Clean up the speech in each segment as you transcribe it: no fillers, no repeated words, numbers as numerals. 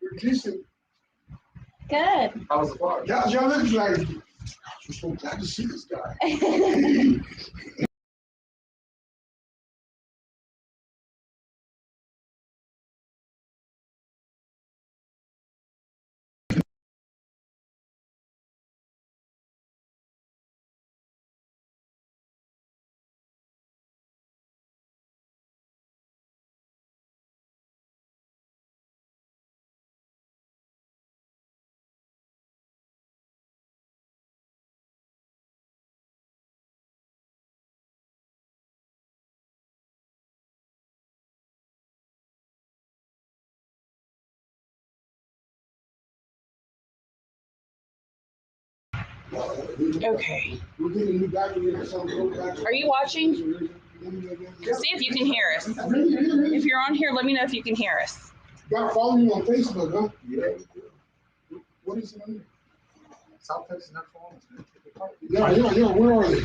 You're decent. Good. How's the bar? Y'all look like, I'm so glad to see this guy. Okay. Are you watching? See if you can hear us. If you're on here, let me know if you can hear us. You gotta follow me on Facebook, huh? Yeah. What is it on there? South Texas Natural Wellness. Yeah. Where are they?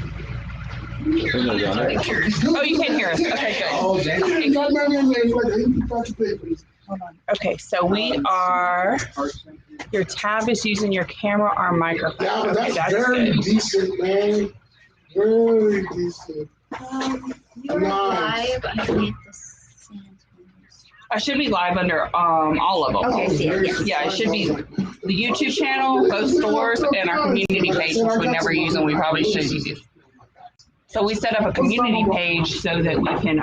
Oh, you can't hear us. Okay, good. Oh, damn. Hold on. Okay, so we are. Your tab is using your camera or microphone. Yeah, Okay, that's very good. decent, man. Very decent. You're live underneath the sand. I should be live under all of them. Okay, see it, yes. Yeah, it should be the YouTube channel, both stores, and our community page, which we never use and we probably should use. So we set up a community page so that we can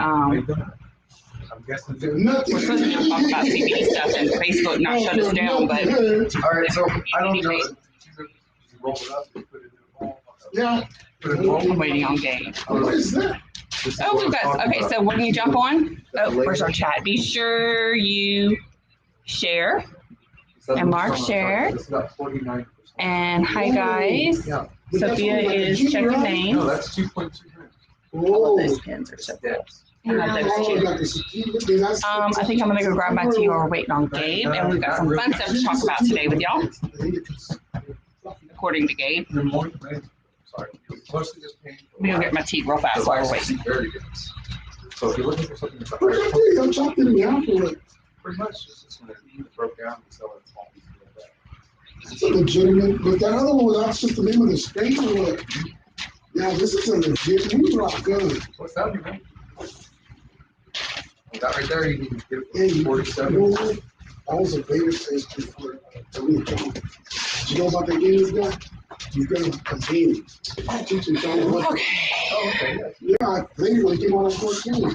I'm guessing we're supposed to talk about CBD stuff and Facebook not shut us down, but all right, so I don't know. community Roll it up and put it in the bowl. Yeah. Put it in the bowl. I'm waiting on Gabe. What is that? This is Oh, what we've I'm got, talking okay, about. so when you jump on, oh, where's our chat? Be sure you share. And Mark shared. It's about 49%. And hi, guys. Yeah. Sophia is checking No, names. that's 2.2 grams. All of those pins are so cool. I have those too. I think I'm gonna go grab my tea while we're waiting on Gabe, and we've got some fun stuff to talk about today with y'all, according to Gabe. You're more than- Sorry. You're mostly just paying for I'm gonna get my tea real fast while we're waiting. Very good. So if you're looking for something that's a What higher you think? I'm talking to me after it. pretty much it's just when it broke down and sell it small pieces like that. It's a legitimate, but that other one, that's just the name of the state or what? Yeah, this is a legit weed rock gun. What's that, man? That right there, you can get it Hey, for you 47. know what? I was a beta tester for the weed gun. Did you know about that game this guy? He's got a game. Teaching John what. Okay. Oh, okay, yeah. Yeah, I played when he came out on 14.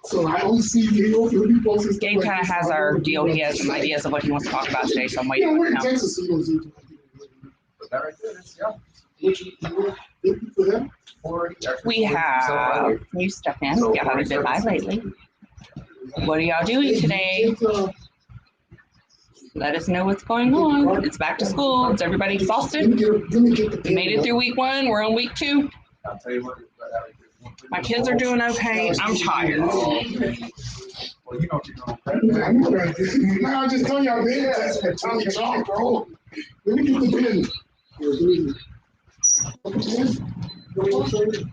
So I only see he'll be posting. Gabe kind of has our deal. He has some ideas of what he wants to talk about today, so I'm Yeah, waiting we're on in him. Texas, so you don't see. But that right there, that's, yeah. What you looking for that? 40, actually, We 40% have lightweight. new stuff in. So Y'all haven't been by 47. lately. What are y'all doing today? Let us know what's going on. It's back to school. Is everybody exhausted? Let me get the We made it through week 1. We're on week 2. I'll tell you what. My kids are doing okay. I'm tired. Well, you know what you're doing. No, I'm just telling y'all, man, that's my Tommy John, bro. Let me get the pin. We're busy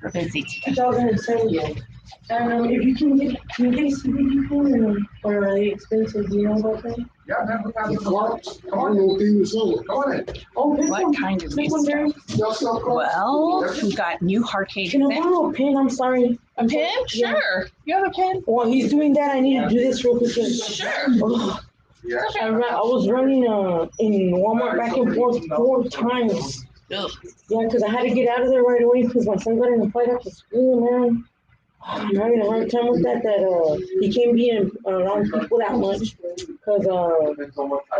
today. 2007. If you can get CBD or are they expensive? Do you know about that? Yeah, man, look out. The carts, I don't know what thing is sold. Go on in. Oh, this What one. kind of This new one there. stuff? Y'all sell carts? Well, we've got new Arcade Can I Fitness. borrow a pen? I'm sorry. A pen? Sure. You have a pen? While he's doing that, I need to do this real quick. Sure. Ugh. Yeah. I was running in Walmart back and forth 4 times. Ugh. Yeah, because I had to get out of there right away because my son got in a fight after school, man. I'm having a hard time with that he can't be around people that much because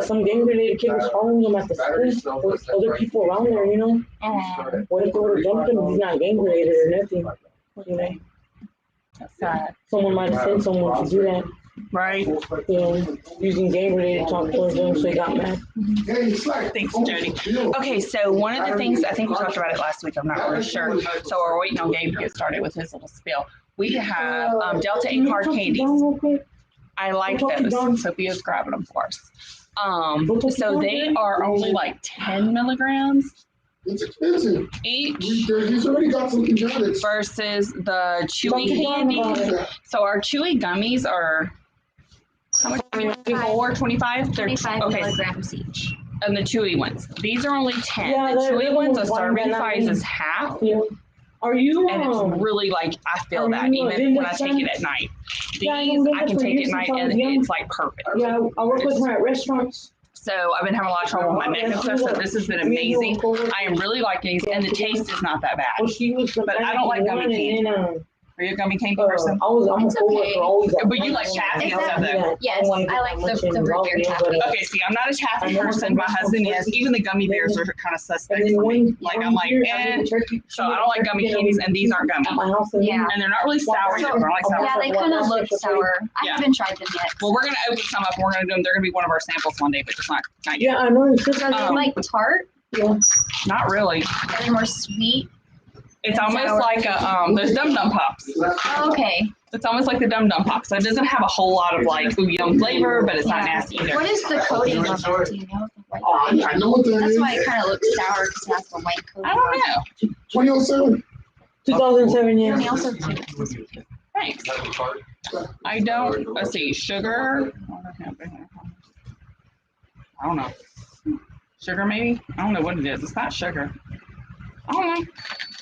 some gang-related kid was following him at the school with other people around there, you know? Aw, What if they would have jumped him? He's not gang-related or nothing, you know? that's sad. Someone might have sent someone to do that, Right? you know, using gang-related talk towards him, so he got mad. Hey, it's like. Thanks, Jody. Okay, so one of the things, I think we talked about it last week, I'm not really sure. So we're waiting on Gabe to get started with his little spiel. We have Delta 8 hard candies. I like those. Sophia's grabbing them for us. So they are only like 10 milligrams It's expensive. each He's already got some genetics. versus the chewy candy. So our chewy gummies are How much? 24, 25? They're 25 okay. milligrams each. And the chewy ones. These are only 10. Yeah, the they're chewy little ones, the ones, serving but not size big. is half. Yeah. Are you, And it's really like, I feel are that you a even when I Linda's take son? it at night. Yeah, I know These I Linda's can for take at years night since I was and young. it's like perfect. yeah, I work with her at restaurants. So I've been having a lot of trouble with my neck and stuff, so this has been amazing. I am really liking these, and the taste is not that bad. Well, she was the But I don't like gummy one, candy. and then, Are you a gummy candy person? I'm It's a coworker okay. always. But you like taffy and stuff, though. Yes, I like the root beer taffy. Okay, see, I'm not a taffy person. My husband is. Even the gummy bears are kind of suspect And then for me. one, Like, I'm like, so I don't like gummy candies, and these aren't gummy. At my house. Yeah. And they're not really sour either. I don't like sour. Yeah, they kind of look sour. I Yeah. haven't tried them yet. Well, we're gonna open some up. And we're gonna do them. They're gonna be one of our samples one day, but just not yet. Yeah, I know. It's just like, Like tart, Not really. they're more sweet. It's almost like a those Dum Dum Pops. Oh, okay. It's almost like the Dum Dum Pop. So it doesn't have a whole lot of like ooh yum flavor, but it's not Yeah. nasty either. What is the coating on them? Do you know? I know what that That's is. why it kind of looks sour because it has the white coating. I don't know. 2007. 2007, And they yeah. also Thanks. I don't. Let's see. Sugar. I don't know. Sugar maybe? I don't know what it is. It's not sugar. I don't know.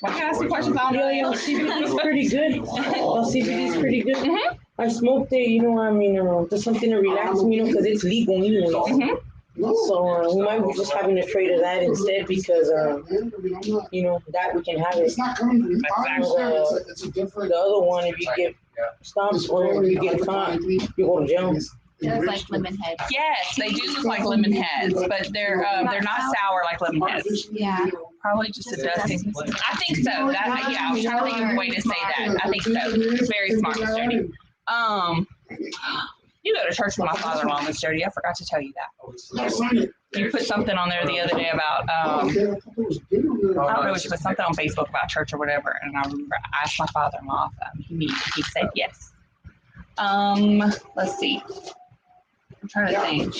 Why can't I ask you questions? I don't Yeah, know. CBD is pretty good. CBD is pretty good. Mhm. I smoked it, just something to relax me, because it's legal anyway. Mhm. So we might be just having to trade of that instead because, that we can have it. It's not coming from it's a different. The other one, if you get stopped or if you get caught, you go to jail. It looks like lemon head. Yes, they do look like lemon heads, but they're not sour like lemon heads. Yeah. Probably just a dusting. I think so. That yeah, I was trying to think of a way to say that. I think so. It's very smart, Miss Jody. You go to church with my father-in-law, Miss Jody. I forgot to tell you that. You put something on there the other day about I don't know, she put something on Facebook about church or whatever, and I remember I asked my father-in-law if he said yes. Let's see. I'm trying to think.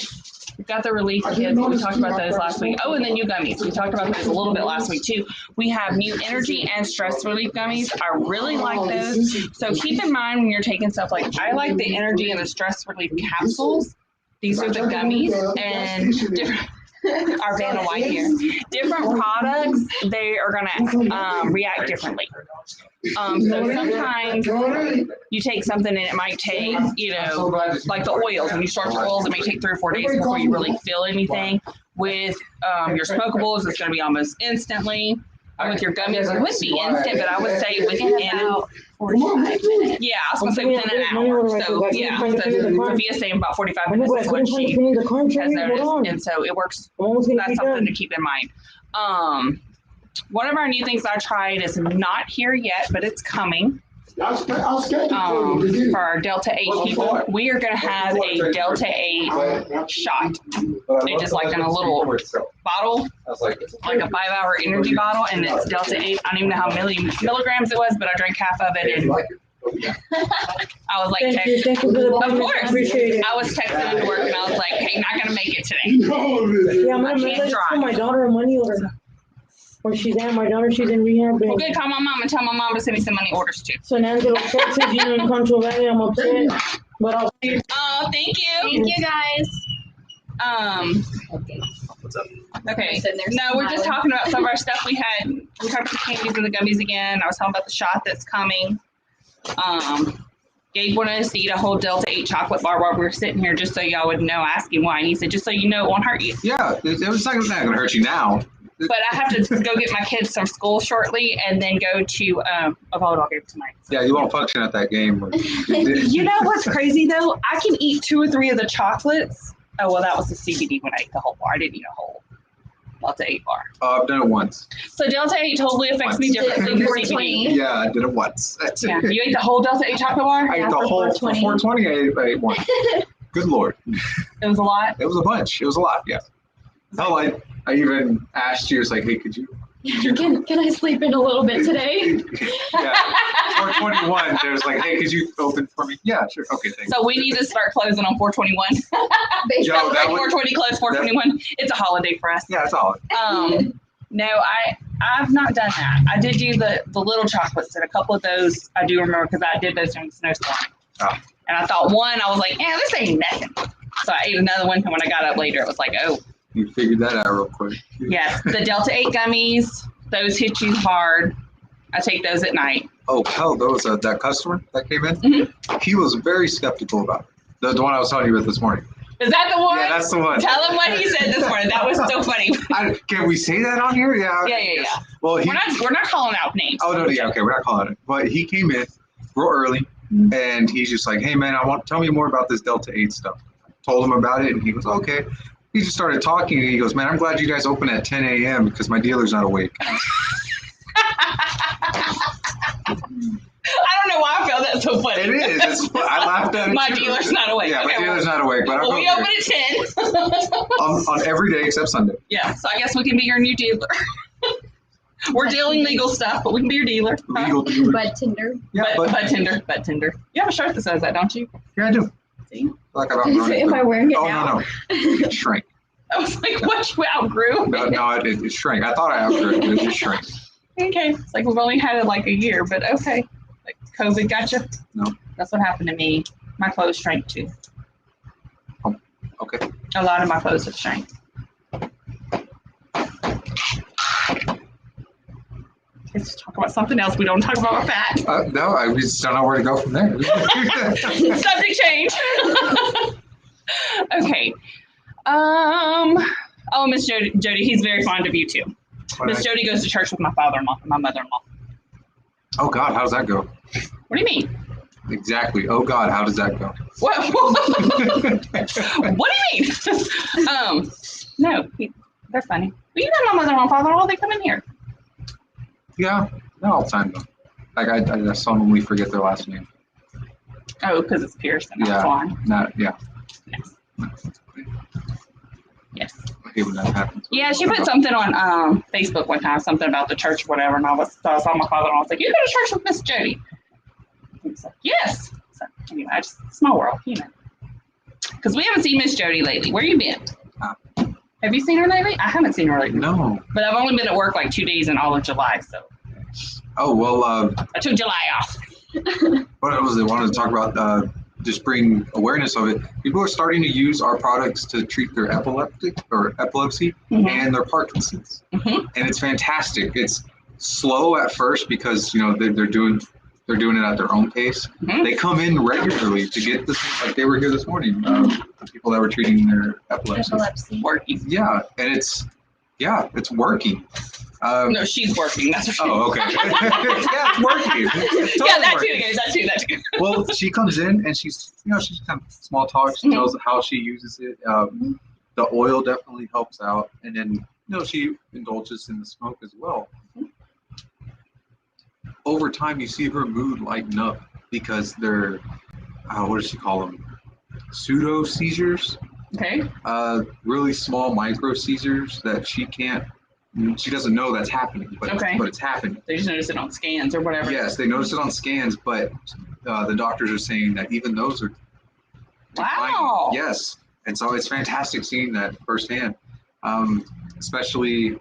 We've got the relief kits. We talked about those last week. Oh, and the new gummies. We talked about those a little bit last week too. We have new energy and stress relief gummies. I really like those. So keep in mind when you're taking stuff like, I like the energy and the stress relief capsules. These are the gummies and different. Our Vanna White here. Different products, they are going to react differently. So sometimes you take something and it might take, like the oils. When you start your oils, it may take 3 or 4 days before you really feel anything. With your smokables, it's going to be almost instantly. With your gummies, it would be instant, but I would say within about 45 minutes. Yeah, I was going to say within an hour. So yeah, so Sophia's saying about 45 minutes is when she has noticed, and so it works. That's something to keep in mind. One of our new things I tried is not here yet, but it's coming. For our Delta 8 people, we are going to have a Delta 8 shot. It's just like in a little bottle, like a 5-hour energy bottle, and it's Delta 8. I don't even know how many milligrams it was, but I drank half of it, and I was like, Thank you for the of course. Appreciate it. I was texting into work, and I was like, hey, not going to make it today. Yeah, I'm I gonna can't drive. my daughter a money order. Where she's at, my daughter, she's in rehab. Well, good, call my mom and tell my mom to send me some money orders too. So Angelo Texas, in Control Valley, I'm upset, but I'll see you. Oh, thank you. Thank you guys. Okay. Sitting there No, we're just smiling. talking about some of our stuff we had. We talked about the candies and the gummies again. I was talking about the shot that's coming. Gabe wanted us to eat a whole Delta 8 chocolate bar while we were sitting here, just so y'all would know. Ask him why. And he said, just so you know, it won't hurt you. Yeah, it's not going to hurt you now. But I have to go get my kids from school shortly and then go to a volleyball game tonight. Yeah, you won't function at that game. You know what's crazy though? I can eat 2 or 3 of the chocolates. Oh, well, that was the CBD when I ate the whole bar. I didn't eat a whole Delta 8 bar. I've done it once. So Delta 8 totally affects me differently than CBD. 420. Yeah, I did it once. That's it. Yeah, you ate the whole Delta 8 chocolate bar? I ate Yeah, the for whole 420. 420. I ate one. Good Lord. It was a lot. It was a bunch. It was a lot, yeah. Hell, I even asked you, it's like, hey, could you? Can I sleep in a little bit today? Yeah. 421, there's like, hey, could you open for me? Yeah, sure. Okay, thanks. So we need to start closing on 421. Yo, that would, 420 close, 421. It's a holiday for us. yeah, that's all. No, I've not done that. I did do the little chocolates, and a couple of those I do remember because I did those during the snowstorm. Oh. And I thought one, I was like, this ain't nothing. So I ate another one, and when I got up later, it was like, oh. You figured that out real quick. Yes, the Delta 8 gummies, those hit you hard. I take those at night. Oh, hell, those that customer that came in, he was very skeptical about it. The one I was telling you about this morning. Is that the one? Yeah, that's the one. Tell him what he said this morning. That was so funny. Can we say that on here? Yeah. Yeah. Well, We're not calling out names. Oh no, yeah, okay, we're not calling it. But he came in real early, and he's just like, "Hey man, tell me more about this Delta 8 stuff." Told him about it, and he goes, "Okay." He just started talking, and he goes, "Man, I'm glad you guys open at 10 a.m. because my dealer's not awake." I don't know why I felt that so funny. It is. I laughed at it. My too. dealer's not awake. Yeah, Okay, my dealer's not awake, but we open at 10. on every day except Sunday. Yeah, so I guess we can be your new dealer. We're dealing legal stuff, but we can be your dealer. Legal dealer. Bud Tinder. Yeah, But Tinder. You have a shirt that says that, don't you? yeah, I do. See? Like I don't Am I wearing it Oh now? no, it shrank. I was like, what, you outgrew? No, it shrank. I thought I outgrew it, but it just shrank. Okay, it's like we've only had it like a year, but okay. Like COVID got you? No. That's what happened to me. My clothes shrank too. Okay. A lot of my clothes have shrank. Let's talk about something else. We don't talk about fat. No, I just don't know where to go from there. Subject change. Okay. Oh, Miss Jody, he's very fond of you too. Miss Jody goes to church with my father-in-law and my mother-in-law. Oh God, how does that go? What do you mean? Exactly. Oh God, how does that go? What do you mean? No, they're funny. Well, you know my mother-in-law and father-in-law, they come in here. Yeah, not all the time though. Like I solemnly forget their last name. Oh, because it's Pearson, not Yeah. Swan. Yeah. Yes. Yes. I hate when that happens. Yeah, she put something on Facebook one time, something about the church or whatever, and I saw my father-in-law. I was like, "You go to church with Miss Jody?" He was like, "Yes." So anyway, small world, you know. Because we haven't seen Miss Jody lately. Where you been? Have you seen her lately? I haven't seen her lately. No. But I've only been at work like 2 days in all of July, so Oh well. I took July off. What was it? I wanted to talk about just bring awareness of it. People are starting to use our products to treat their epilepsy Mhm. and their Parkinson's, Mhm. and it's fantastic. It's slow at first because they're doing it at their own pace. Mhm. They come in regularly to get this. Like they were here this morning. The people that were treating their epilepsy. Epilepsy. Working. Yeah, and it's working. No, she's working. That's what she. Oh, okay. Yeah, it's working. It's Yeah, totally that working. too, guys. That too. Well, she comes in and she's kind of small talk. She Mhm. tells how she uses it. The oil definitely helps out, and then she indulges in the smoke as well. Over time, you see her mood lighten up because they're what does she call them? Pseudo seizures. Okay. Really small micro seizures that she doesn't know that's happening, but Okay. but it's happening. They just notice it on scans or whatever. Yes, they notice it on scans, but the doctors are saying that even those are declining. Wow. Yes, and so it's fantastic seeing that firsthand, especially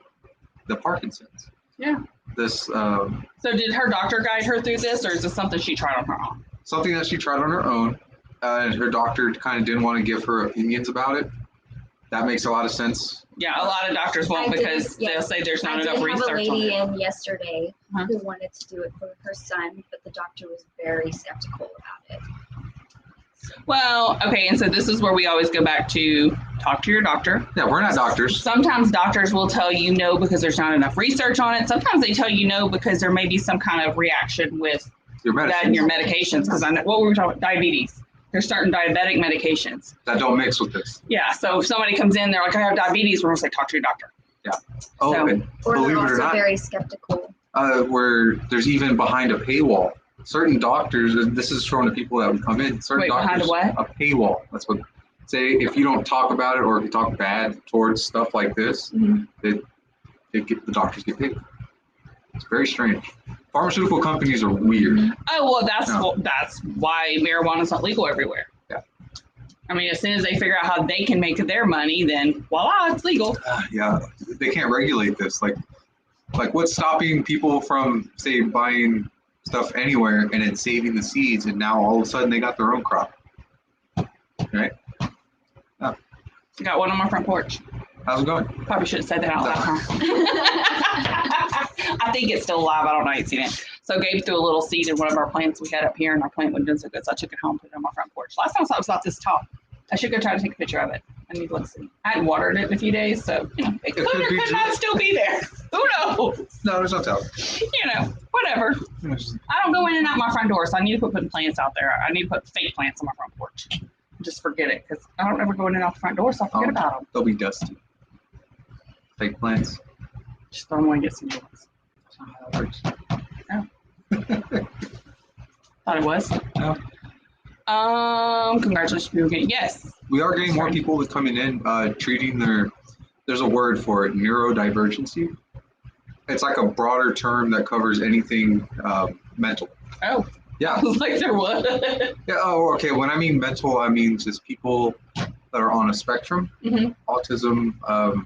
the Parkinson's. Yeah. This So did her doctor guide her through this, or is this something she tried on her own? something that she tried on her own, and her doctor kind of didn't want to give her opinions about it. That makes a lot of sense. Yeah, a lot of doctors won't I did, because yeah. they'll say there's not I enough did have a research on lady it. in yesterday Huh? who wanted to do it for her son, but the doctor was very skeptical about it. Well, okay, and so this is where we always go back to talk to your doctor. Yeah, we're not doctors. Sometimes doctors will tell you no because there's not enough research on it. Sometimes they tell you no because there may be some kind of reaction with Your that medicine and your medications. Because I know what we were talking about, diabetes. There's certain diabetic medications. that don't mix with this. Yeah, so if somebody comes in, they're like, I have diabetes, we're gonna say, talk to your doctor. Oh, So- and Or believe they're it or also not, very skeptical. where there's even behind a paywall. Certain doctors, and this is shown to people that would come in. Certain Wait, behind doctors, a what? A paywall. That's what. Say if you don't talk about it or if you talk bad towards stuff like this, Mhm. the doctors get paid. It's very strange. Pharmaceutical companies are weird. Oh, well, that's No. that's why marijuana's not legal everywhere. Yeah. I mean, as soon as they figure out how they can make their money, then voila, it's legal. Yeah, they can't regulate this. Like what's stopping people from say buying stuff anywhere and then saving the seeds, and now all of a sudden they got their own crop. Right? Got one on my front porch. How's it going? Probably should have said that out loud. Huh? I think it's still alive. I don't know. I ain't seen it. So Gabe threw a little seed in one of our plants we had up here, and our plant wasn't doing so good, so I took it home, put it on my front porch. Last time I saw it was about this tall. I should go try to take a picture of it. I need to look see. I hadn't watered it in a few days, so it could or could not still be there. Who knows? No, there's no telling. Whatever. I don't go in and out my front door, so I need to quit putting plants out there. I need to put fake plants on my front porch. Just forget it, because I don't ever go in and out the front door, so I forget about them. They'll be dusty. Fake plants. Just throw them away and get some new ones. That's not how it works. Thought it was. No. Congratulations, people getting yes. We are getting more people that coming in, treating there's a word for it, neurodivergency. It's like a broader term that covers anything mental. Oh. Yeah. I was like, there was. Yeah. Oh, okay. When I mean mental, I mean just people that are on a spectrum. Mm-hmm. Autism.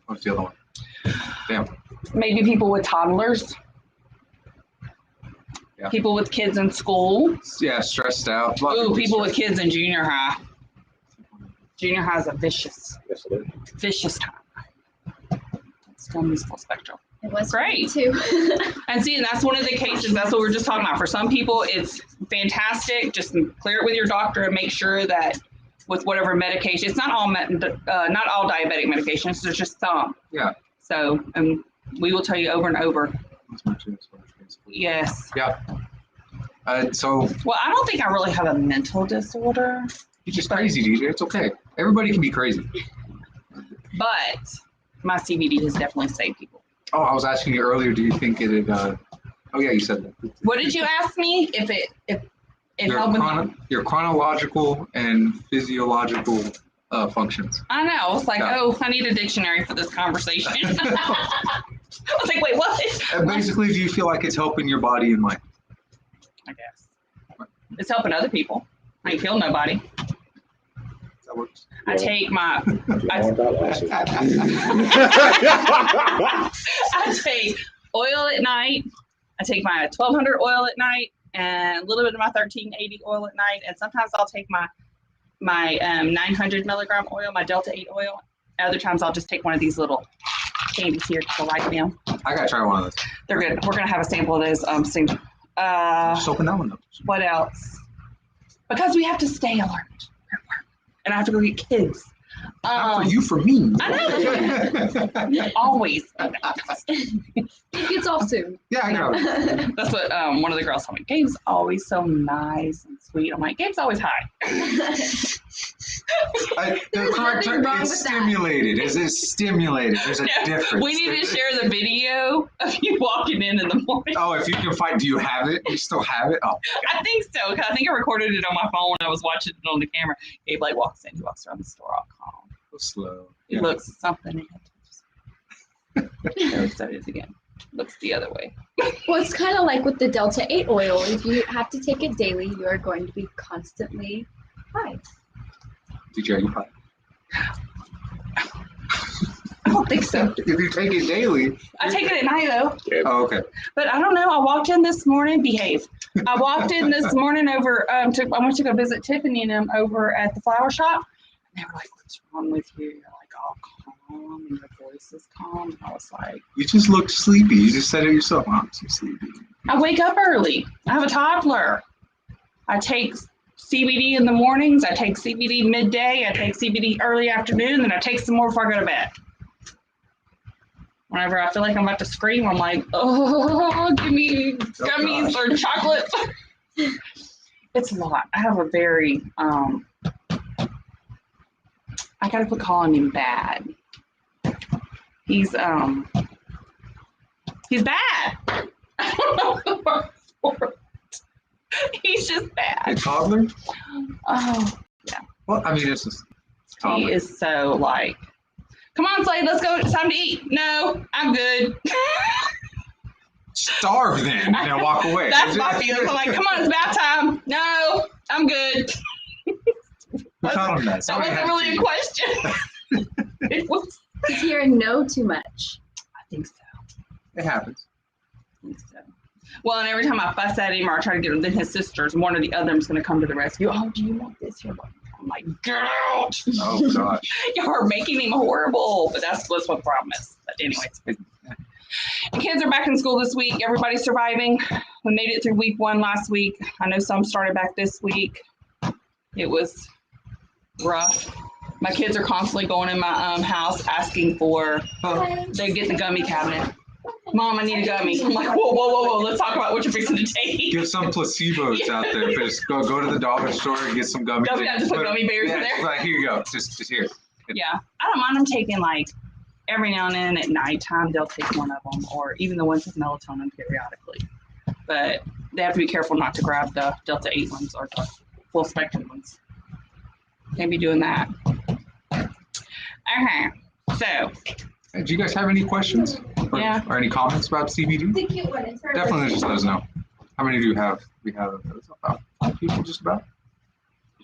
What's the other one? Damn. Maybe people with toddlers. Yeah. People with kids in school. Yeah, stressed out. Ooh, people with kids in junior high. Junior high is a vicious time. It's still in this full spectrum. It was Great. too. And see, and that's one of the cases, that's what we're just talking about. For some people, it's fantastic. Just clear it with your doctor and make sure that with whatever medication, it's not all not all diabetic medications, there's just some. Yeah. So, and we will tell you over and over. Yes. Yeah. So Well, I don't think I really have a mental disorder, you're just crazy, DJ. It's okay. Everybody can be crazy. but my CBD has definitely saved people. Oh, I was asking you earlier. Do you think it? Oh yeah, you said that. What did you ask me? If it Your, helped me? your chronological and physiological functions. I know. I was like, Yeah. oh, I need a dictionary for this conversation. I was like, wait, what? And basically, do you feel like it's helping your body and mind? I guess. It's helping other people. I ain't killing nobody. That works. I take my I take oil at night. I take my 1200 oil at night and a little bit of my 1380 oil at night. And sometimes I'll take my 900 milligram oil, my Delta 8 oil. Other times I'll just take one of these little candies here to like them. I gotta try one of those. They're good. We're gonna have a sample of those soon. Just open that one up. What else? Because we have to stay alert at work, and I have to go get kids. Not for you, for me. I know. Always. It's off soon. Yeah, I know. That's what one of the girls told me. Gabe's always so nice and sweet. I'm like, Gabe's always high. The There's correct nothing term wrong is with that. stimulated. Is it stimulated? There's a difference. We need to share the video of you walking in the morning. Oh, if you can find, do you have it? You still have it? Oh, I think so, because I think I recorded it on my phone when I was watching it on the camera. Gabe like walks in, he walks around the store all calm. go slow. He Yeah. looks something. There it is again. Looks the other way. Well, it's kind of like with the Delta 8 oil. If you have to take it daily, you are going to be constantly high. DJ, are you high? I don't think so. If you take it daily. I take it at night though. Oh, okay. But I don't know. I walked in this morning. Behave. I walked in this morning over. I went to go visit Tiffany and them over at the flower shop. And they were like, "What's wrong with you?" You're like, "All calm, and your voice is calm." And I was like, You just look sleepy. You just said it yourself. Oh, I'm so sleepy. "I wake up early. I have a toddler. I take CBD in the mornings. I take CBD midday. I take CBD early afternoon. Then I take some more before I go to bed." Whenever I feel like I'm about to scream, I'm like, "Oh, give me gummies or chocolates." It's a lot. I have a very, I gotta quit calling him bad. He's bad. I don't know the word for it. He's just A bad. toddler? Oh, Well, I mean, it's just he toddler. is so like, "Come on, Slade, let's go. It's time to eat." "No, I'm good." Starve then and walk away. That's my feeling. I'm like, "Come on, it's bath time." "No, I'm good." Who taught him that? That Somebody wasn't had to really a teach question. It was. He's hearing no too much. I think so. you. It happens. I think so. Well, and every time I fuss at him or I try to get him, then his sisters, one or the other, is going to come to the rescue. Oh, do you want this? You're like, I'm like, get out! Oh gosh. You're making him horrible. But that's what the problem is. But anyways, the kids are back in school this week. Everybody's surviving. We made it through week 1 last week. I know some started back this week. It was rough. My kids are constantly going in my house asking for, they get the gummy cabinet. Mom, I need a gummy. I'm like, whoa. Let's talk about what you're fixing to take. Give some placebos out there. Just go to the dollar store and get some gummies. Just put gummy bears in Yeah, there. like, here you go. Just here. Yeah, I don't mind them taking like every now and then at nighttime, they'll take one of them, or even the ones with melatonin periodically. But they have to be careful not to grab the Delta 8 ones or the full spectrum ones. Can't be doing that. Okay, so Hey, do you guys have any questions? Yeah. Or any comments about CBD? The cute one. It's her Definitely just let us know. How many do you have? We have about 5 people just about.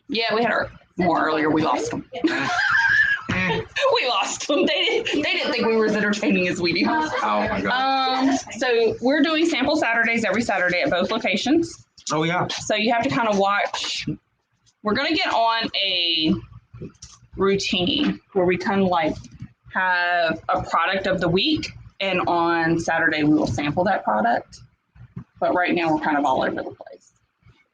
yeah, we had our more earlier. We lost them. Eh. We lost them. They didn't think we were as entertaining as we do. Oh my god. So we're doing sample Saturdays every Saturday at both locations. Oh yeah. So you have to kind of watch. We're going to get on a routine where we kind of like have a product of the week, and on Saturday we will sample that product. But right now we're kind of all over the place.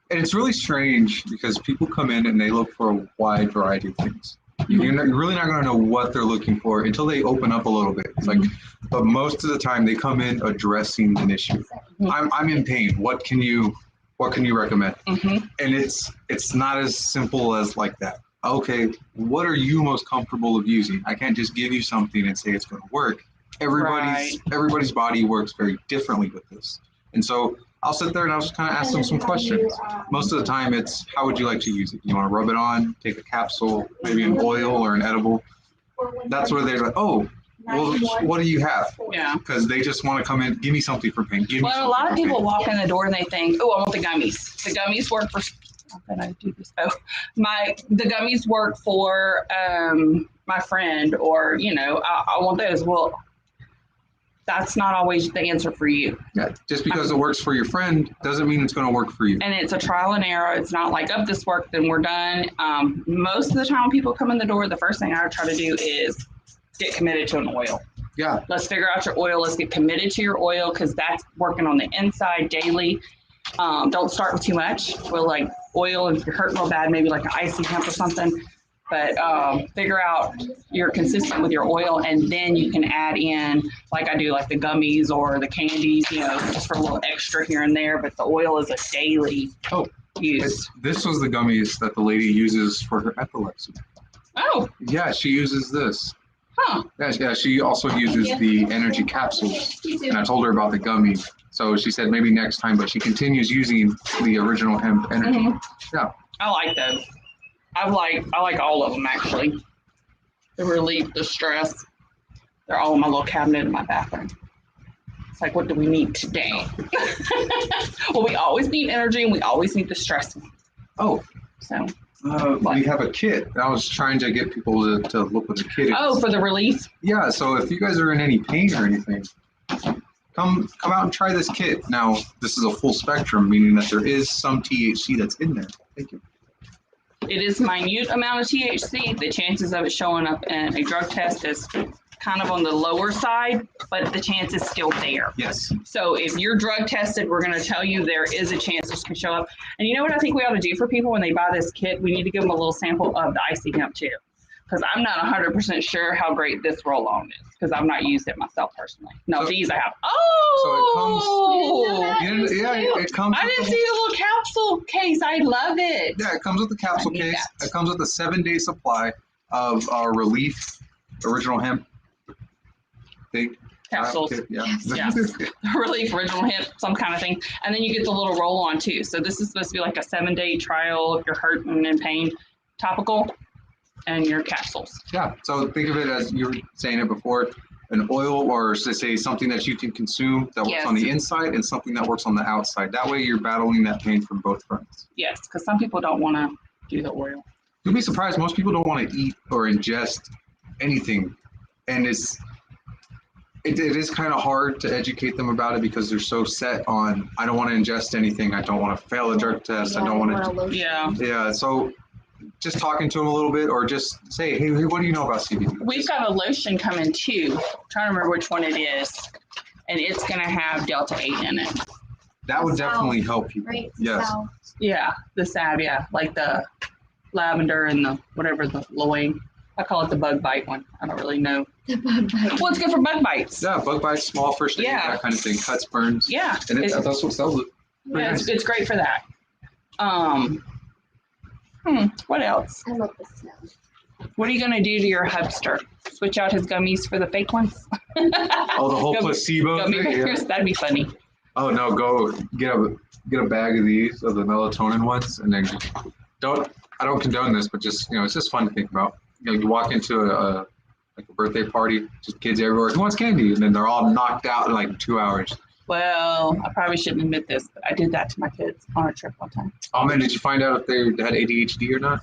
And it's really strange because people come in and they look for a wide variety of things. You're really not going to know what they're looking for until they open up a little bit. It's like, but most of the time they come in addressing an issue. I'm in pain. What can you recommend? Mm-hmm. And it's not as simple as like that. Okay, what are you most comfortable of using? I can't just give you something and say it's going to work. Everybody's body works very differently with this. And so I'll sit there and I'll just kind of ask them some questions. Most of the time it's, how would you like to use it? You want to rub it on, take a capsule, maybe an oil or an edible? That's where they're like, oh, well, what do you have? Yeah. Because they just want to come in, give me something for pain. Give me Well, a lot of something for people pain. walk in the door and they think, oh, I want the gummies. The gummies work for, how can I do this? Oh, the gummies work for my friend, or, I want those. Well, that's not always the answer for you. Yeah, just because it works for your friend doesn't mean it's going to work for you. And it's a trial and error. It's not like, oh, this worked, then we're done. Most of the time when people come in the door, the first thing I try to do is get committed to an oil. Yeah. Let's figure out your oil. Let's get committed to your oil, because that's working on the inside daily. Don't start with too much. Well, like oil, if you're hurting real bad, maybe like an icy hemp or something. But figure out you're consistent with your oil, and then you can add in, like I do, like the gummies or the candies, just for a little extra here and there. But the oil is a daily use. This was the gummies that the lady uses for her epilepsy. Oh, Yeah, she uses this. huh. Yeah, she also uses the energy capsules. And I told her about the gummy. So she said maybe next time, but she continues using the original hemp energy. Mhm. Yeah. I like those. I like all of them, actually. The relief, the stress. They're all in my little cabinet in my bathroom. It's like, what do we need today? Well, we always need energy, and we always need the stress one. Oh, So, we have a kit. I was trying to get people to look what the kit is. oh, for the relief? Yeah, so if you guys are in any pain or anything, come out and try this kit. Now, this is a full spectrum, meaning that there is some THC that's in there. Thank you. It is minute amount of THC. The chances of it showing up in a drug test is kind of on the lower side, but the chance is still there. Yes. So if you're drug tested, we're going to tell you there is a chance this can show up. And you know what I think we ought to do for people when they buy this kit? We need to give them a little sample of the icy hemp too. Because I'm not 100% sure how great this roll-on is, because I've not used it myself personally. No, So- these I have. Oh! It comes. I didn't see the little capsule case. I love it. Yeah, it comes with the capsule I need case. that. It comes with a 7-day supply of our Relief original hemp. Big Capsules. Yeah. Yeah. Relief, original hemp, some kind of thing. And then you get the little roll-on too. So this is supposed to be like a 7-day trial if you're hurting and pain, topical, and your capsules. Yeah. So think of it as you were saying it before, an oil, or to say something that you can consume that works Yes. on the inside and something that works on the outside. That way you're battling that pain from both fronts. Yes, because some people don't want to do the oil. You'll be surprised. Most people don't want to eat or ingest anything, and it is kind of hard to educate them about it because they're so set on, I don't want to ingest anything. I don't want to fail a drug test. I don't want to. Yeah. Yeah. So just talking to them a little bit or just say, hey, what do you know about CBD? We've got a lotion coming too. I'm trying to remember which one it is. And it's going to have Delta 8 in it. That would definitely help people. Right? Yes. So, Yeah, the salve, yeah, like the lavender and the whatever the loin. I call it the bug bite one. I don't really know. the bug bite. Well, it's good for bug bites. Yeah, bug bites, small first aid, Yeah. that kind of thing, cuts, burns. Yeah, And that's what sells it. yeah, it's great for that. What else? I love the smell. What are you gonna do to your hubster? Switch out his gummies for the fake ones? Oh, the whole Gummy- placebo Gummy thing? Yeah. bears? That'd be funny. Oh no, go get a bag of these, of the melatonin ones, and then I don't condone this, but just, it's just fun to think about. You walk into a birthday party, just kids everywhere, who wants candy? And then they're all knocked out in like 2 hours. Well, I probably shouldn't admit this, but I did that to my kids on a trip one time. Oh man, did you find out if they had ADHD or not?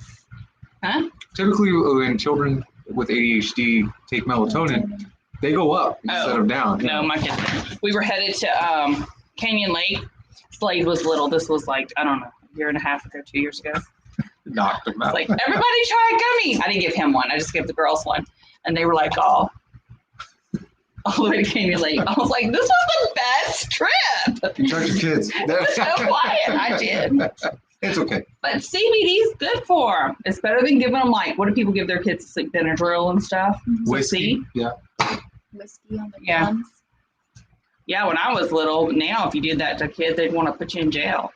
Huh? Typically, when children with ADHD take melatonin, they go up instead of down. No, my kids didn't. We were headed to Canyon Lake. Slade was little. This was like, I don't know, a year and a half ago, 2 years ago. Knocked them It's out. like, everybody try a gummy. I didn't give him one. I just gave the girls one. And they were like, all the way to Canyon Lake. I was like, this was the best trip. You charge your kids. It was so quiet. I did. It's okay. But CBD is good for them. It's better than giving them, like, what do people give their kids? It's like Benadryl and stuff. Whiskey. Yeah. Whiskey on the Yeah. gums. Yeah, when I was little, now if you did that to a kid, they'd want to put you in jail.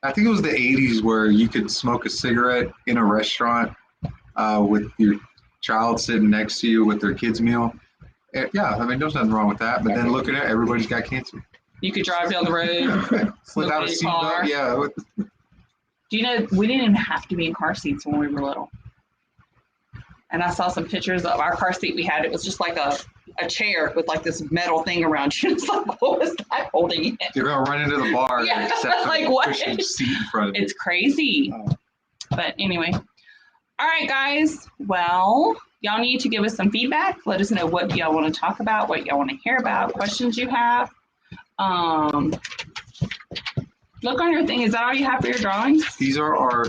I think it was the 80s where you could smoke a cigarette in a restaurant with your child sitting next to you with their kids' meal. Yeah, I mean, there's nothing wrong with that. But then look at it, everybody's got cancer. You could drive down the road. Without a in your car. seatbelt, yeah. Do you know, we didn't even have to be in car seats when we were little. And I saw some pictures of our car seat we had. It was just like a chair with like this metal thing around you. It's like, what was that holding it? You're going to run into the bar. Yeah, except for like the what? cushioned seat in front of you. It's crazy. Oh. But anyway. All right, guys. Well, y'all need to give us some feedback. Let us know what y'all want to talk about, what y'all want to hear about, questions you have. Look on your thing. Is that all you have for your drawings? These are our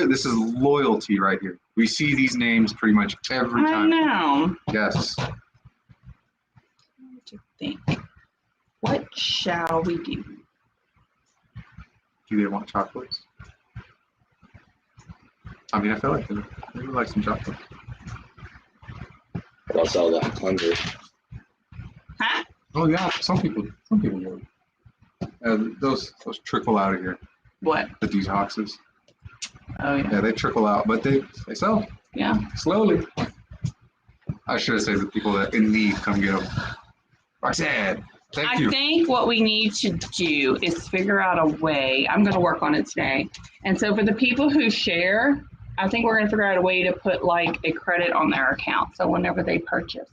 this is loyalty right here. We see these names pretty much every I time. know. Yes. What do you think? What shall we do? Do they want chocolates? I mean, I feel like they would like some chocolate. I'll sell that plunger. Huh? Oh yeah, some people would. Those trickle out of here. What? The detoxes. Oh yeah. Yeah, they trickle out, but they sell Yeah. slowly. I should have said the people that in need come get them. Roxanne, thank I you. think what we need to do is figure out a way. I'm going to work on it today. And so for the people who share, I think we're going to figure out a way to put like a credit on their account. So whenever they purchase,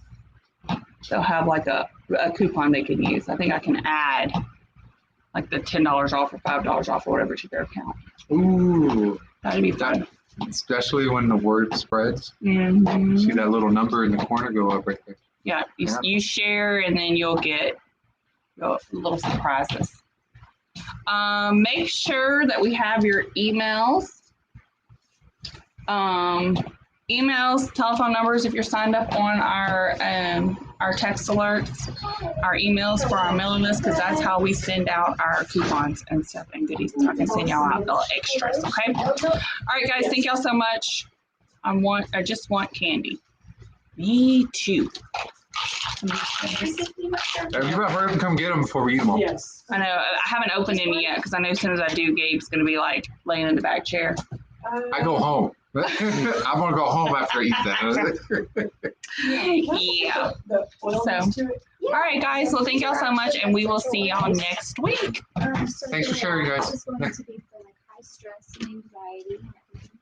they'll have like a coupon they can use. I think I can add like the $10 off or $5 off or whatever to their account. Ooh, That'd be fun. especially when the word spreads. Mhm. See that little number in the corner go up right there. Yeah, Yeah. you share and then you'll get little surprises. Make sure that we have your emails. Emails, telephone numbers if you're signed up on our text alerts, our emails for our mailing list, because that's how we send out our coupons and stuff and goodies. So I can send y'all out little extras, okay? All right, guys, thank y'all so much. I just want candy. Me too. Have you heard them come get them before we eat them all? Yes. I know, I haven't opened any yet because I know as soon as I do, Gabe's gonna be like laying in the back chair. I go home. I'm gonna go home after I eat that. Yeah. So, all right, guys. Well, thank y'all so much, and we will see y'all next week. Thanks for sharing, guys.